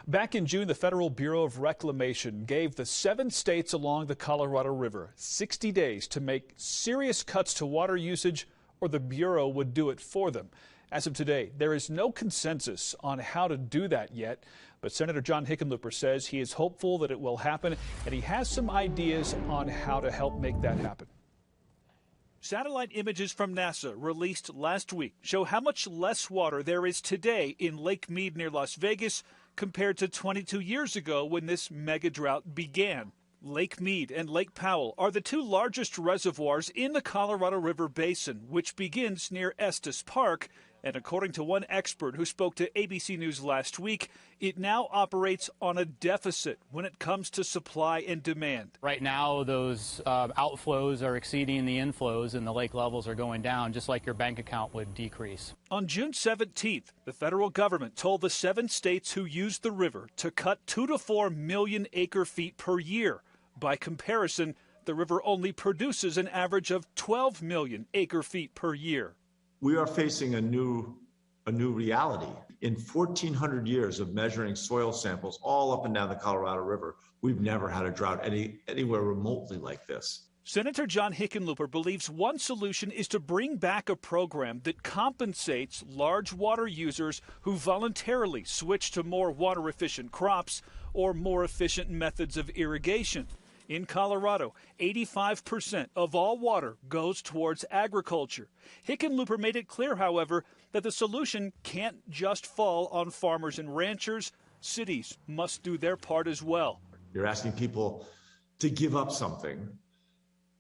Back in June, the Federal Bureau of Reclamation gave the 7 states along the Colorado River 60 days to make serious cuts to water usage, or the Bureau would do it for them. As of today, there is no consensus on how to do that yet, but Senator John Hickenlooper says he is hopeful that it will happen, and he has some ideas on how to help make that happen. Satellite images from NASA released last week show how much less water there is today in Lake Mead near Las Vegas compared to 22 years ago when this mega drought began. Lake Mead and Lake Powell are the 2 largest reservoirs in the Colorado River Basin, which begins near Estes Park. And according to one expert who spoke to ABC News last week, it now operates on a deficit when it comes to supply and demand. Right now, those outflows are exceeding the inflows and the lake levels are going down, just like your bank account would decrease. On June 17th, the federal government told the 7 states who use the river to cut 2 to 4 million acre-feet per year. By comparison, the river only produces an average of 12 million acre-feet per year. We are facing a new reality. In 1,400 years of measuring soil samples all up and down the Colorado River, we've never had a drought anywhere remotely like this. Senator John Hickenlooper believes one solution is to bring back a program that compensates large water users who voluntarily switch to more water-efficient crops or more efficient methods of irrigation. In Colorado, 85% of all water goes towards agriculture. Hickenlooper made it clear, however, that the solution can't just fall on farmers and ranchers. Cities must do their part as well. You're asking people to give up something.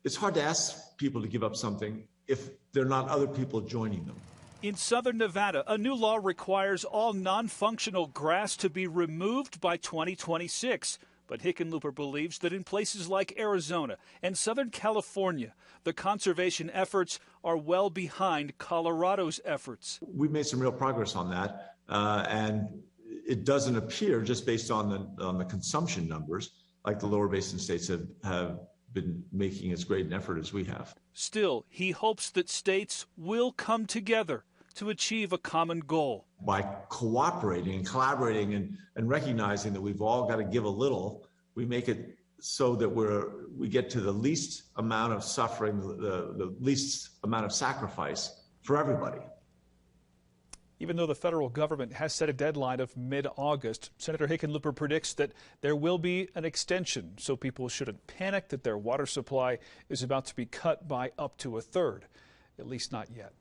It's hard to ask people to give up something if there are not other people joining them. In southern Nevada, a new law requires all non-functional grass to be removed by 2026. But Hickenlooper believes that in places like Arizona and Southern California, the conservation efforts are well behind Colorado's efforts. We've made some real progress on that, and it doesn't appear, just based on the consumption numbers, like the lower basin states have been making as great an effort as we have. Still, he hopes that states will come together to achieve a common goal. By cooperating and collaborating and recognizing that we've all got to give a little, we make it so that we get to the least amount of suffering, the least amount of sacrifice for everybody. Even though the federal government has set a deadline of mid-August, Senator Hickenlooper predicts that there will be an extension, so people shouldn't panic that their water supply is about to be cut by up to a third, at least not yet.